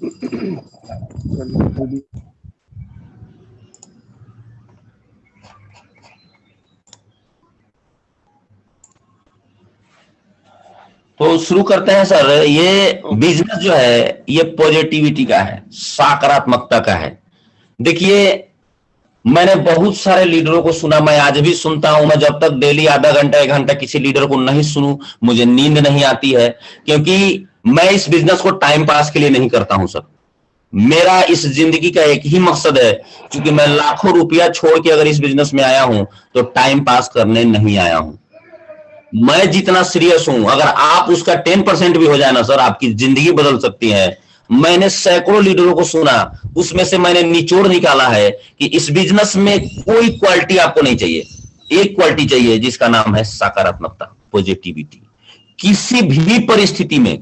तो शुरू करते हैं सर। ये बिजनेस जो है ये पॉजिटिविटी का है, सकारात्मकता का है। देखिए, मैंने बहुत सारे लीडरों को सुना, मैं आज भी सुनता हूं। मैं जब तक डेली आधा घंटा 1 घंटा किसी लीडर को नहीं सुनूं, मुझे नींद नहीं आती है। क्योंकि मैं इस बिजनेस को टाइम पास के लिए नहीं करता हूं सर। मेरा इस जिंदगी का एक ही मकसद है, क्योंकि मैं लाखों रुपया छोड़ के अगर इस बिजनेस में आया हूं तो टाइम पास करने नहीं आया हूं। मैं जितना सीरियस हूं, अगर आप उसका 10% भी हो जाए ना सर, आपकी जिंदगी बदल सकती है। मैंने सैकड़ों लीडरों को सुना, उसमें से मैंने निचोड़ निकाला है कि इस बिजनेस में कोई क्वालिटी आपको नहीं चाहिए, एक क्वालिटी चाहिए जिसका नाम है सकारात्मकता, पॉजिटिविटी। किसी भी परिस्थिति में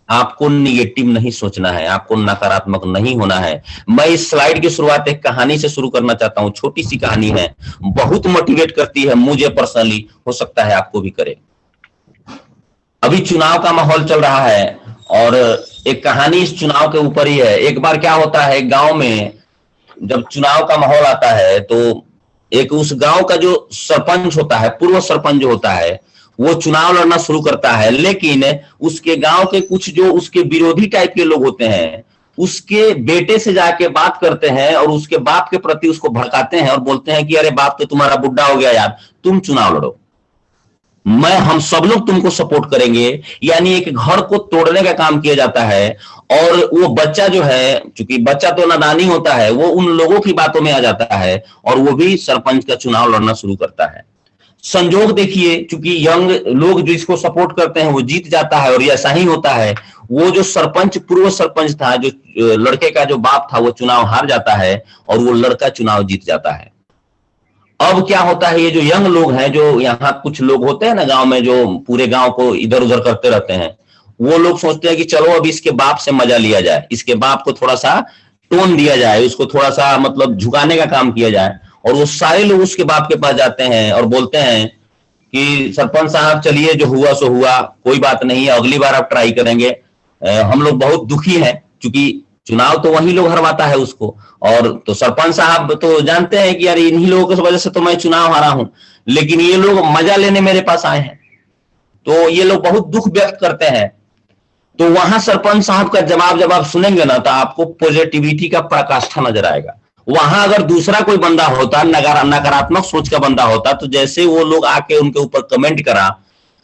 आपको निगेटिव नहीं सोचना है, आपको नकारात्मक नहीं होना है। मैं इस स्लाइड की शुरुआत एक कहानी से शुरू करना चाहता हूं। छोटी सी कहानी है, बहुत मोटिवेट करती है मुझे पर्सनली, हो सकता है आपको भी करे। अभी चुनाव का माहौल चल रहा है और एक कहानी इस चुनाव के ऊपर ही है। एक बार क्या होता है, गांव में जब चुनाव का माहौल आता है तो एक उस गांव का जो सरपंच होता है, पूर्व सरपंच जो होता है, वो चुनाव लड़ना शुरू करता है। लेकिन उसके गांव के कुछ जो उसके विरोधी टाइप के लोग होते हैं, उसके बेटे से जाके बात करते हैं और उसके बाप के प्रति उसको भड़काते हैं और बोलते हैं कि अरे बाप तो तुम्हारा बुढ़ा हो गया यार, तुम चुनाव लड़ो, हम सब लोग तुमको सपोर्ट करेंगे। यानी एक घर को तोड़ने का काम किया जाता है। और वो बच्चा जो है, क्योंकि बच्चा तो नादानी होता है, वो उन लोगों की बातों में आ जाता है और वो भी सरपंच का चुनाव लड़ना शुरू करता है। संजोग देखिए, क्योंकि यंग लोग जो इसको सपोर्ट करते हैं वो जीत जाता है और ऐसा ही होता है। वो जो सरपंच, पूर्व सरपंच था, जो लड़के का जो बाप था, वो चुनाव हार जाता है और वो लड़का चुनाव जीत जाता है। अब क्या होता है, ये जो यंग लोग हैं, जो यहाँ कुछ लोग होते हैं ना गांव में, जो पूरे गांव को इधर उधर करते रहते हैं, वो लोग सोचते हैं कि चलो अब इसके बाप से मजा लिया जाए, इसके बाप को थोड़ा सा टोन दिया जाए, उसको थोड़ा सा मतलब झुकाने का काम किया जाए। और वो सारे लोग उसके बाप के पास जाते हैं और बोलते हैं कि सरपंच साहब चलिए, जो हुआ सो हुआ, कोई बात नहीं है, अगली बार आप ट्राई करेंगे। हम लोग बहुत दुखी हैं, क्योंकि चुनाव तो वही लोग हरवाता है उसको। और तो सरपंच साहब तो जानते हैं कि यार इन्हीं लोगों की वजह से तो मैं चुनाव हारा हूं, लेकिन ये लोग मजा लेने मेरे पास आए हैं। तो ये लोग बहुत दुख व्यक्त करते हैं। तो वहां सरपंच साहब का जवाब जब आप सुनेंगे ना, तो आपको पॉजिटिविटी का पराकाष्ठा नजर आएगा। वहां अगर दूसरा कोई बंदा होता, नकारात्मक सोच का बंदा होता, तो जैसे वो लोग आके उनके ऊपर कमेंट करा,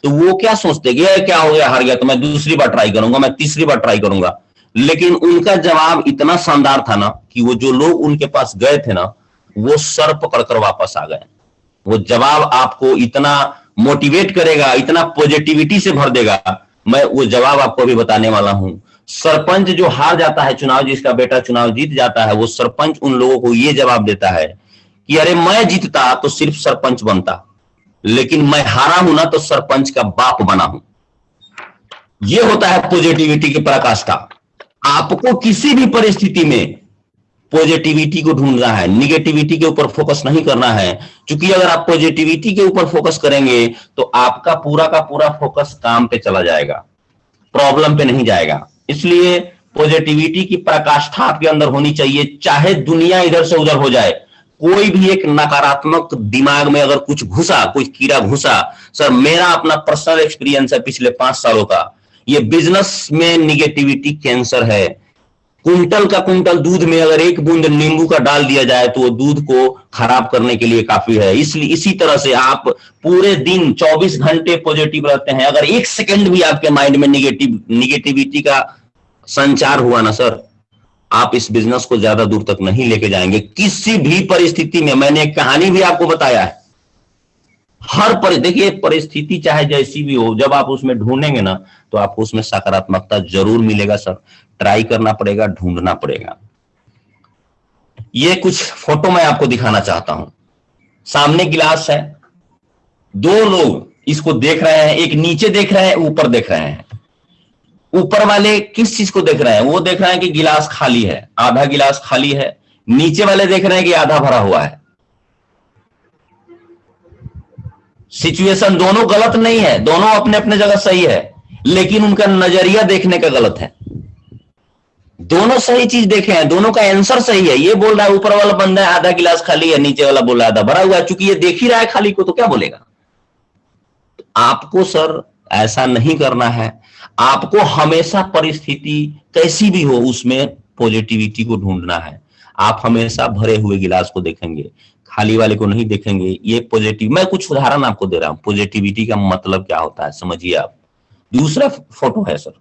तो वो क्या सोचते कि क्या हो गया, हार गया तो मैं दूसरी बार ट्राई करूंगा, मैं तीसरी बार ट्राई करूंगा। लेकिन उनका जवाब इतना शानदार था ना कि वो जो लोग उनके पास गए थे ना, वो सर पकड़कर वापस आ गए। वो जवाब आपको इतना मोटिवेट करेगा, इतना पॉजिटिविटी से भर देगा। मैं वो जवाब आपको अभी बताने वाला हूं। सरपंच जो हार जाता है चुनाव, जिसका बेटा चुनाव जीत जाता है, वो सरपंच उन लोगों को ये जवाब देता है कि अरे मैं जीतता तो सिर्फ सरपंच बनता, लेकिन मैं हारा हूं ना तो सरपंच का बाप बना हूं। ये होता है पॉजिटिविटी की पराकाष्ठा। आपको किसी भी परिस्थिति में पॉजिटिविटी को ढूंढना है, निगेटिविटी के ऊपर फोकस नहीं करना है। क्योंकि अगर आप पॉजिटिविटी के ऊपर फोकस करेंगे तो आपका पूरा का पूरा फोकस काम पे चला जाएगा, प्रॉब्लम पे नहीं जाएगा। इसलिए पॉजिटिविटी की पराकाष्ठा आपके अंदर होनी चाहिए, चाहे दुनिया इधर से उधर हो जाए। कोई भी एक नकारात्मक दिमाग में अगर कुछ घुसा, कोई कीड़ा घुसा, सर मेरा अपना पर्सनल एक्सपीरियंस है पिछले 5 सालों का, ये बिजनेस में निगेटिविटी कैंसर है। कुंटल का कुंटल दूध में अगर एक बूंद नींबू का डाल दिया जाए तो वो दूध को खराब करने के लिए काफी है। इसलिए इसी तरह से आप पूरे दिन 24 घंटे पॉजिटिव रहते हैं, अगर 1 सेकंड भी आपके माइंड में निगेटिविटी का संचार हुआ ना सर, आप इस बिजनेस को ज्यादा दूर तक नहीं लेके जाएंगे किसी भी परिस्थिति में। मैंने एक कहानी भी आपको बताया है। देखिए परिस्थिति चाहे जैसी भी हो, जब आप उसमें ढूंढेंगे ना तो आपको उसमें सकारात्मकता जरूर मिलेगा सर। ट्राई करना पड़ेगा, ढूंढना पड़ेगा। ये कुछ फोटो मैं आपको दिखाना चाहता हूं। सामने गिलास है, 2 लोग इसको देख रहे हैं, एक नीचे देख रहे हैं, ऊपर देख रहे हैं। ऊपर वाले किस चीज को देख रहे हैं? वो देख रहे हैं कि गिलास खाली है, आधा गिलास खाली है। नीचे वाले देख रहे हैं कि आधा भरा हुआ है। सिचुएशन दोनों गलत नहीं है, दोनों अपने अपने जगह सही है, लेकिन उनका नजरिया देखने का गलत है। दोनों सही चीज देखे हैं, दोनों का आंसर सही है। ये बोल रहा है ऊपर वाला बंदा है आधा गिलास खाली है, नीचे वाला बोल रहा है आधा भरा हुआ है। चूंकि ये देख ही रहा है खाली को तो क्या बोलेगा। तो आपको सर ऐसा नहीं करना है। आपको हमेशा परिस्थिति कैसी भी हो उसमें पॉजिटिविटी को ढूंढना है। आप हमेशा भरे हुए गिलास को देखेंगे, खाली वाले को नहीं देखेंगे। ये पॉजिटिव, मैं कुछ उदाहरण आपको दे रहा हूं पॉजिटिविटी का मतलब क्या होता है, समझिए आप। दूसरा फोटो है सर,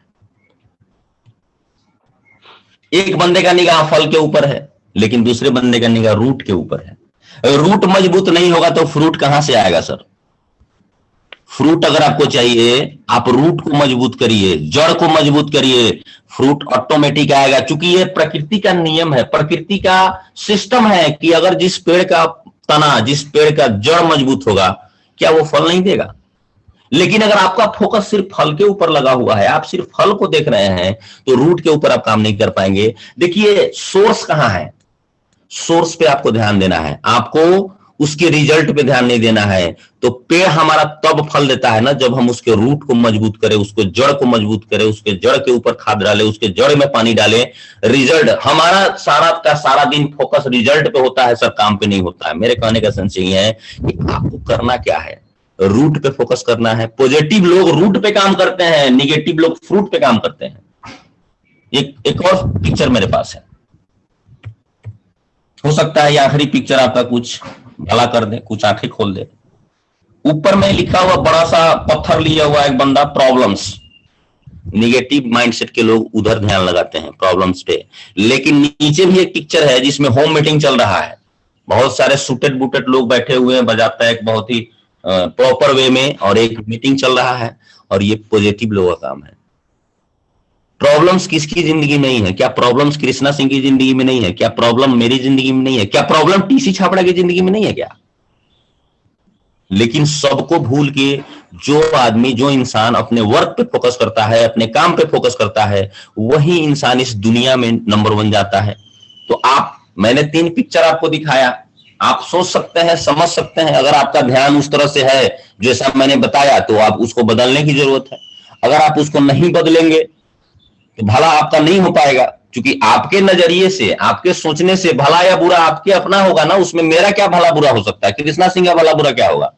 एक बंदे का निगाह फल के ऊपर है लेकिन दूसरे बंदे का निगाह रूट के ऊपर है। रूट मजबूत नहीं होगा तो फ्रूट कहां से आएगा सर। फ्रूट अगर आपको चाहिए, आप रूट को मजबूत करिए, जड़ को मजबूत करिए, फ्रूट ऑटोमेटिक आएगा। क्योंकि ये प्रकृति का नियम है, प्रकृति का सिस्टम है कि अगर जिस पेड़ का तना, जिस पेड़ का जड़ मजबूत होगा, क्या वो फल नहीं देगा। लेकिन अगर आपका फोकस सिर्फ फल के ऊपर लगा हुआ है, आप सिर्फ फल को देख रहे हैं, तो रूट के ऊपर आप काम नहीं कर पाएंगे। देखिए सोर्स कहां है, सोर्स पे आपको ध्यान देना है, आपको उसके रिजल्ट पे ध्यान नहीं देना है। तो पेड़ हमारा तब फल देता है ना जब हम उसके रूट को मजबूत करें, उसको जड़ को मजबूत करें, उसके जड़ के ऊपर खाद डालें, उसके जड़ में पानी डालें। रिजल्ट, हमारा सारा का सारा दिन फोकस रिजल्ट पे होता है सर, काम पे नहीं होता है। मेरे कहने का सेंस ये है कि आपको करना क्या है, रूट पे फोकस करना है। पॉजिटिव लोग रूट पे काम करते हैं, निगेटिव लोग फ्रूट पे काम करते हैं। एक और पिक्चर मेरे पास है, हो सकता है ये आखिरी पिक्चर आपका कुछ भला कर दे, कुछ आंखें खोल दे। ऊपर में लिखा हुआ बड़ा सा पत्थर लिया हुआ एक बंदा, प्रॉब्लम्स। निगेटिव माइंडसेट के लोग उधर ध्यान लगाते हैं प्रॉब्लम्स पे, लेकिन नीचे भी एक पिक्चर है जिसमें होम मीटिंग चल रहा है। बहुत सारे सूटेड बूटेड लोग बैठे हुए हैं, बजाता है एक बहुत ही प्रॉपर वे में, और एक मीटिंग चल रहा है, और ये पॉजिटिव लोगों का काम है। प्रॉब्लम्स किसकी जिंदगी में नहीं है? क्या प्रॉब्लम्स कृष्णा सिंह की जिंदगी में नहीं है? क्या प्रॉब्लम मेरी जिंदगी में नहीं है? क्या प्रॉब्लम टीसी छापड़ा की जिंदगी में नहीं है क्या? लेकिन सबको भूल के जो आदमी, जो इंसान अपने वर्क पे फोकस करता है, अपने काम पे फोकस करता है, वही इंसान इस दुनिया में नंबर 1 जाता है। तो मैंने 3 पिक्चर आपको दिखाया, आप सोच सकते हैं, समझ सकते हैं। अगर आपका ध्यान उस तरह से है जैसा मैंने बताया, तो आप उसको बदलने की जरूरत है। अगर आप उसको नहीं बदलेंगे तो भला आपका नहीं हो पाएगा, क्योंकि आपके नजरिए से, आपके सोचने से भला या बुरा आपके अपना होगा ना। उसमें मेरा क्या भला बुरा हो सकता है, कृष्णा सिंह का भला बुरा क्या होगा?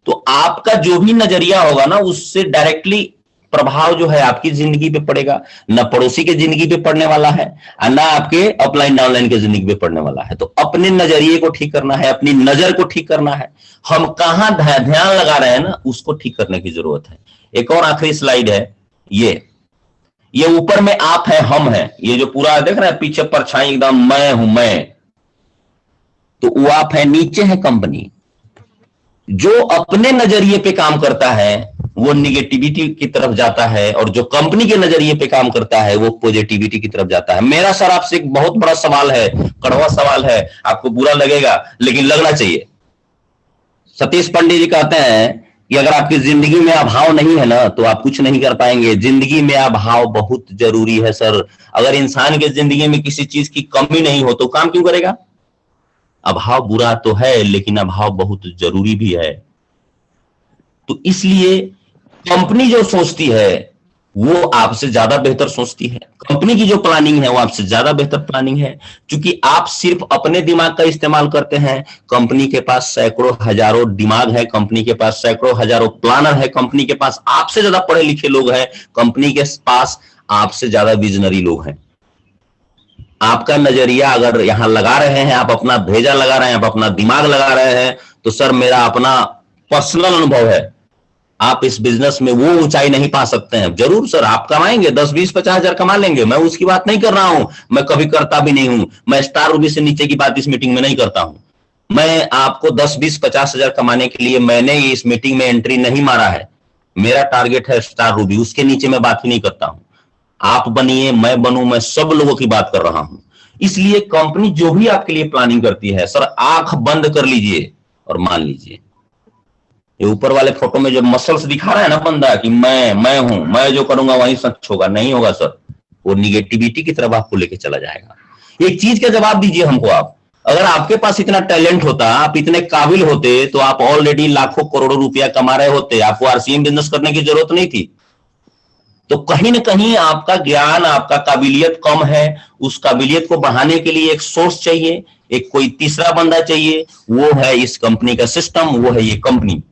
तो आपका जो भी नजरिया होगा ना, उससे डायरेक्टली प्रभाव जो है आपकी जिंदगी पे पड़ेगा। ना पड़ोसी के जिंदगी पे पड़ने वाला है, ना आपके अपलाइन डाउनलाइन के जिंदगी पे पड़ने वाला है। तो अपने नजरिए को ठीक करना है, अपनी नजर को ठीक करना है। हम कहां ध्यान लगा रहे हैं ना, उसको ठीक करने की जरूरत है। एक और आखिरी स्लाइड है, ये ऊपर में आप है, हम है, ये जो पूरा देख रहे हैं पीछे परछाई एकदम, मैं हूं मैं, तो वो आप है। नीचे है कंपनी। जो अपने नजरिए पे काम करता है वो निगेटिविटी की तरफ जाता है, और जो कंपनी के नजरिए पे काम करता है वो पॉजिटिविटी की तरफ जाता है। मेरा सर आपसे एक बहुत बड़ा सवाल है, कड़वा सवाल है, आपको बुरा लगेगा लेकिन लगना चाहिए। सतीश पंडित जी कहते हैं कि अगर आपकी जिंदगी में अभाव नहीं है ना, तो आप कुछ नहीं कर पाएंगे। जिंदगी में अभाव बहुत जरूरी है सर। अगर इंसान के जिंदगी में किसी चीज की कमी नहीं हो तो काम क्यों करेगा? अभाव बुरा तो है, लेकिन अभाव बहुत जरूरी भी है। तो इसलिए कंपनी जो सोचती है वो आपसे ज्यादा बेहतर सोचती है। कंपनी की जो प्लानिंग है वो आपसे ज्यादा बेहतर प्लानिंग है, क्योंकि आप सिर्फ अपने दिमाग का इस्तेमाल करते हैं। कंपनी के पास सैकड़ों हजारों दिमाग है, कंपनी के पास सैकड़ों हजारों प्लानर है, कंपनी के पास आपसे ज्यादा पढ़े लिखे लोग हैं, कंपनी के पास आपसे ज्यादा विजनरी लोग हैं। आपका नजरिया अगर यहां लगा रहे हैं, आप अपना भेजा लगा रहे हैं, आप अपना दिमाग लगा रहे हैं, तो सर मेरा अपना पर्सनल अनुभव है, आप इस बिजनेस में वो ऊंचाई नहीं पा सकते हैं। जरूर सर आप कमाएंगे, 10, 20, 50 हजार कमा लेंगे, मैं उसकी बात नहीं कर रहा हूं, मैं कभी करता भी नहीं हूं। मैं स्टार रूबी से नीचे की बात इस मीटिंग में नहीं करता हूं। मैं आपको 10, 20, 50 हजार कमाने के लिए मैंने इस मीटिंग में एंट्री नहीं मारा है। मेरा टारगेट है स्टार रूबी, उसके नीचे मैं बात ही नहीं करता हूं। आप बनिए, मैं बनूं, मैं सब लोगों की बात कर रहा हूं। इसलिए कंपनी जो भी आपके लिए प्लानिंग करती है, सर आंख बंद कर लीजिए और मान लीजिए। ये ऊपर वाले फोटो में जो मसल्स दिखा रहा है ना बंदा कि मैं हूं, मैं जो करूंगा वही सच होगा, नहीं होगा सर। वो निगेटिविटी की तरफ आपको लेके चला जाएगा। एक चीज का जवाब दीजिए हमको आप, अगर आपके पास इतना टैलेंट होता, आप इतने काबिल होते, तो आप ऑलरेडी लाखों करोड़ों रुपया कमा रहे होते, आपको आरसीएम बिजनेस करने की जरूरत नहीं थी। तो कहीं ना कहीं आपका ज्ञान, आपका काबिलियत कम है, उस काबिलियत को बढ़ाने के लिए एक सोर्स चाहिए, एक कोई तीसरा बंदा चाहिए, वो है इस कंपनी का सिस्टम, वो है ये कंपनी।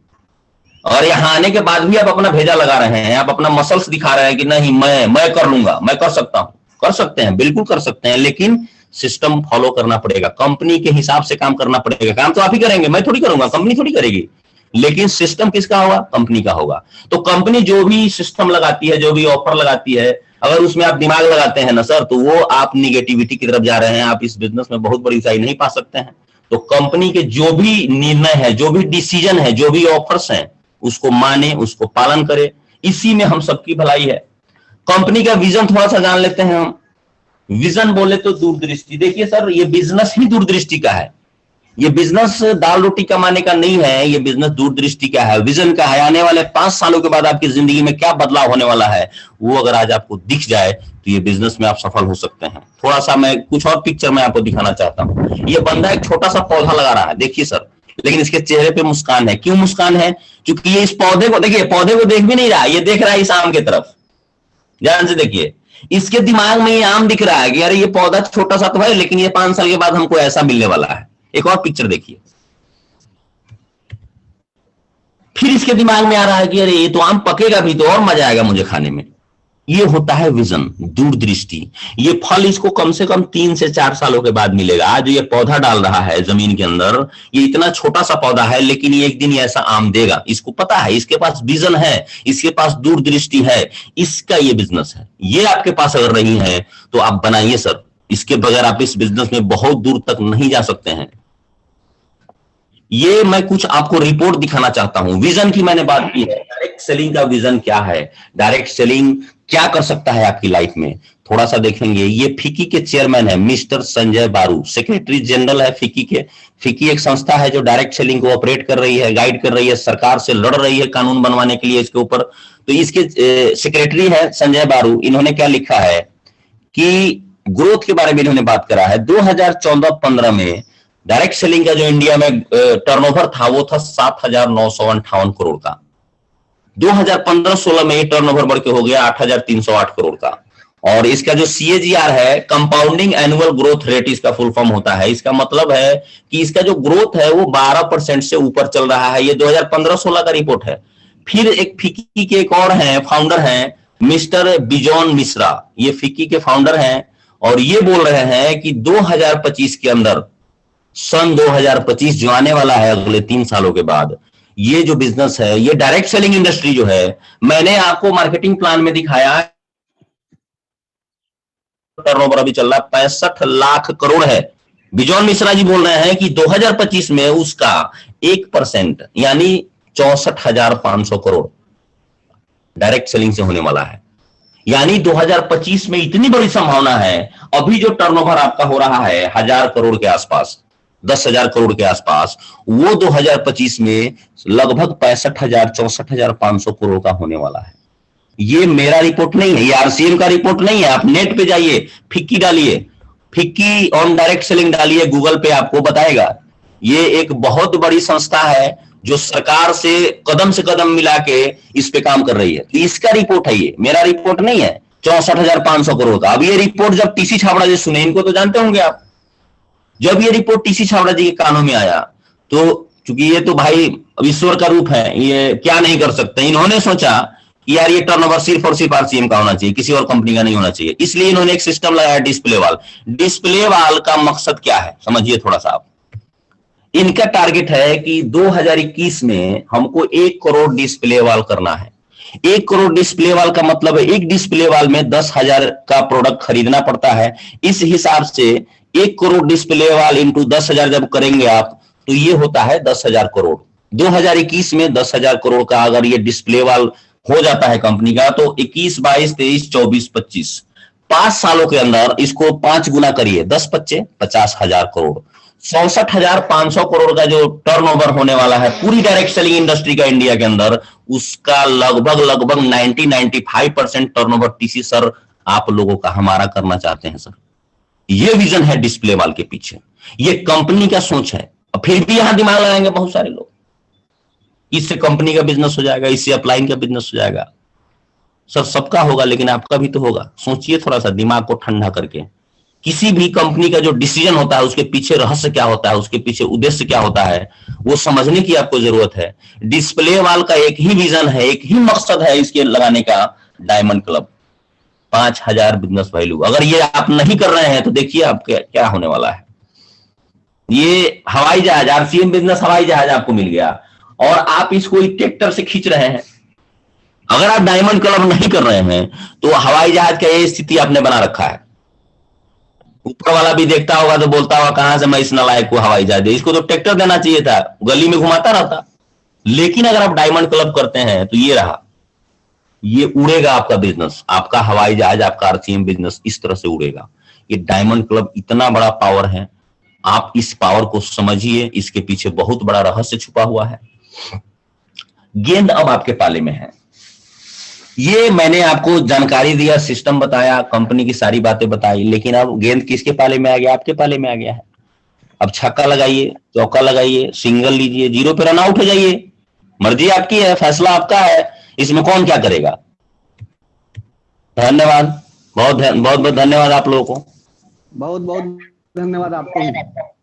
और यहां आने के बाद भी आप अपना भेजा लगा रहे हैं, आप अपना मसल्स दिखा रहे हैं कि नहीं मैं कर लूंगा, मैं कर सकता हूं। कर सकते हैं, बिल्कुल कर सकते हैं, लेकिन सिस्टम फॉलो करना पड़ेगा, कंपनी के हिसाब से काम करना पड़ेगा। काम तो आप ही करेंगे, मैं थोड़ी करूंगा, कंपनी थोड़ी करेगी, लेकिन सिस्टम किसका होगा? कंपनी का होगा। तो कंपनी जो भी सिस्टम लगाती है, जो भी ऑफर लगाती है, अगर उसमें आप दिमाग लगाते हैं ना सर, तो वो आप निगेटिविटी की तरफ जा रहे हैं, आप इस बिजनेस में बहुत बड़ी ऊंचाई नहीं पा सकते हैं। तो कंपनी के जो भी निर्णय है, जो भी डिसीजन है, जो भी ऑफर्स हैं, उसको माने, उसको पालन करे, इसी में हम सबकी भलाई है। कंपनी का विजन थोड़ा सा जान लेते हैं हम। विजन बोले तो दूरदृष्टि। देखिए सर, ये बिजनेस ही दूरदृष्टि का है। ये बिजनेस दाल रोटी कमाने का नहीं है, ये बिजनेस दूरदृष्टि का है, विजन का है। आने वाले 5 सालों के बाद आपकी जिंदगी में क्या बदलाव होने वाला है, वो अगर आज आपको दिख जाए तो ये बिजनेस में आप सफल हो सकते हैं। थोड़ा सा मैं कुछ और पिक्चर में आपको दिखाना चाहता हूं। ये बंदा एक छोटा सा पौधा लगा रहा है, देखिए सर, लेकिन इसके चेहरे पे मुस्कान है। क्यों मुस्कान है? क्योंकि ये इस पौधे को, देखिए पौधे को देख भी नहीं रहा, ये देख रहा है इस आम की तरफ। ध्यान से देखिए, इसके दिमाग में ये आम दिख रहा है कि अरे ये पौधा छोटा सा तो है, लेकिन ये 5 साल के बाद हमको ऐसा मिलने वाला है। एक और पिक्चर देखिए, फिर इसके दिमाग में आ रहा है कि अरे ये तो आम पकेगा भी तो और मजा आएगा मुझे खाने में। ये होता है विजन, दूरदृष्टि। ये फल इसको कम से कम 3 से 4 सालों के बाद मिलेगा। आज ये पौधा डाल रहा है जमीन के अंदर, ये इतना छोटा सा पौधा है, लेकिन ये एक दिन ये ऐसा आम देगा। इसको पता है, इसके पास विजन है, इसके पास दूरदृष्टि है, इसका ये बिजनेस है। ये आपके पास अगर नहीं है तो आप बनाइए सर, इसके बगैर आप इस बिजनेस में बहुत दूर तक नहीं जा सकते हैं। ये मैं कुछ आपको रिपोर्ट दिखाना चाहता हूं। विजन की मैंने बात की है, डायरेक्ट सेलिंग का विजन क्या है, डायरेक्ट सेलिंग क्या कर सकता है आपकी लाइफ में, थोड़ा सा देखेंगे। ये फिक्की के चेयरमैन है मिस्टर संजय बारू, सेक्रेटरी जनरल है फिक्की के। फिक्की एक संस्था है जो डायरेक्ट सेलिंग को ऑपरेट कर रही है, गाइड कर रही है, सरकार से लड़ रही है कानून बनवाने के लिए इसके ऊपर। तो इसके सेक्रेटरी है संजय बारू। इन्होंने क्या लिखा है कि ग्रोथ के बारे में इन्होंने बात करा है। 2014-15 में डायरेक्ट सेलिंग का जो इंडिया में टर्नओवर था वो था 7,958 करोड़ का। 2015-16 में ये टर्नओवर बढ़ के हो गया 8,308 करोड़ का। और इसका जो CAGR है, कंपाउंडिंग एनुअल ग्रोथ रेट इसका फुल फॉर्म होता है। इसका मतलब है कि इसका जो ग्रोथ है वो 12% से ऊपर चल रहा है। ये 2015-16 का रिपोर्ट है। फिर एक फिक्की के एक और हैं, फाउंडर हैं मिस्टर बिजॉन मिश्रा। ये फिक्की के फाउंडर हैं और ये बोल रहे हैं कि 2025 के अंदर, सन 2025 जो आने वाला है अगले 3 सालों के बाद, ये जो बिजनेस है, ये डायरेक्ट सेलिंग इंडस्ट्री जो है, मैंने आपको मार्केटिंग प्लान में दिखाया, टर्नओवर अभी चल रहा है 65 लाख करोड़ है। बिजॉन मिश्रा जी बोल रहे हैं कि 2025 में उसका 1% यानी 64,500 करोड़ डायरेक्ट सेलिंग से होने वाला है। यानी 2025 में इतनी बड़ी संभावना है। अभी जो टर्नओवर आपका हो रहा है 1,000 करोड़ के आसपास, 10,000 करोड़ के आसपास, वो 2025 में लगभग 65,000 64,500 करोड़ का होने वाला है। ये मेरा रिपोर्ट नहीं है, ये RCM का रिपोर्ट नहीं है। आप नेट पे जाइए, फिक्की डालिए, फिक्की ऑन डायरेक्ट सेलिंग डालिए, गूगल पे आपको बताएगा। ये एक बहुत बड़ी संस्था है जो सरकार से कदम मिला के इस पे काम कर रही है। इसका रिपोर्ट है, ये मेरा रिपोर्ट नहीं है 64,500 करोड़ का। अब ये रिपोर्ट जब TC छाबड़ा जी सुने, इनको तो जानते होंगे आप, जब ये रिपोर्ट TC छाबड़ा जी के कानों में आया तो चूंकि ये तो भाई ईश्वर का रूप है, ये क्या नहीं कर सकते, इन्होंने सोचा कि यार ये टर्नओवर सिर्फ और सिर्फ RCM का होना चाहिए, किसी और कंपनी का नहीं होना चाहिए। इसलिए इन्होंने एक सिस्टम लगाया, डिस्प्ले वाल। डिस्प्ले वाल का मकसद क्या है समझिए थोड़ा सा आप। इनका टारगेट है कि 2021 में हमको 1 करोड़ डिस्प्ले वाल करना है। 1 करोड़ डिस्प्ले वाल का मतलब है एक डिस्प्ले वाल में 10,000 का प्रोडक्ट खरीदना पड़ता है। इस हिसाब से 1 करोड़ डिस्प्ले वाल इंटू 10,000 जब करेंगे आप, तो ये होता है 10,000 करोड़। 2021 में 10,000 करोड़ का अगर ये डिस्प्ले वाल हो जाता है कंपनी का, तो 21, 22, 23, 24, 25 5 सालों के अंदर इसको 5 गुना करिए, 10 पच्चे 50,000 करोड़। 64,500 करोड़ का जो टर्नओवर होने वाला है पूरी डायरेक्ट सेलिंग इंडस्ट्री का इंडिया के अंदर, उसका लगभग 90-95% टर्नओवर TC सर आप लोगों का, हमारा करना चाहते हैं सर। ये विजन है डिस्प्ले वाल के पीछे, ये कंपनी का सोच है। फिर भी यहां दिमाग लगाएंगे बहुत सारे लोग, इससे कंपनी का बिजनेस हो जाएगा, इससे अपलाइन का बिजनेस हो जाएगा। सर सबका होगा, लेकिन आपका भी तो होगा। सोचिए थोड़ा सा दिमाग को ठंडा करके। किसी भी कंपनी का जो डिसीजन होता है उसके पीछे रहस्य क्या होता है, उसके पीछे उद्देश्य क्या होता है, वो समझने की आपको जरूरत है। डिस्प्ले वाल का एक ही विजन है, एक ही मकसद है इसके लगाने का, डायमंड क्लब 5,000 बिजनेस वैल्यू। अगर ये आप नहीं कर रहे हैं तो देखिए आपके क्या होने वाला है। ये हवाई जहाज, आरसीएम बिजनेस हवाई जहाज आपको मिल गया और आप इसको ट्रैक्टर से खींच रहे हैं। अगर आप डायमंड क्लब नहीं कर रहे हैं तो हवाई जहाज का ये स्थिति आपने बना रखा है। ऊपर वाला भी देखता होगा तो बोलता होगा कहां से मैं इस नालायक को हवाई जहाज दे, इसको तो ट्रैक्टर देना चाहिए था, गली में घुमाता रहता। लेकिन अगर आप डायमंड क्लब करते हैं तो ये रहा, ये उड़ेगा आपका बिजनेस, आपका हवाई जहाज, आपका आरसीएम बिजनेस इस तरह से उड़ेगा। ये डायमंड क्लब इतना बड़ा पावर है, आप इस पावर को समझिए, इसके पीछे बहुत बड़ा रहस्य छुपा हुआ है। गेंद अब आपके पाले में है। ये मैंने आपको जानकारी दिया, सिस्टम बताया, कंपनी की सारी बातें बताई, लेकिन अब गेंद किसके पाले में आ गया? आपके पाले में आ गया है। अब छक्का लगाइए, चौका लगाइए, सिंगल लीजिए, जीरो पे रन आउट हो जाइए, मर्जी आपकी है, फैसला आपका है, इसमें कौन क्या करेगा। धन्यवाद, बहुत बहुत धन्यवाद आप लोगों को। बहुत बहुत धन्यवाद आपको भी।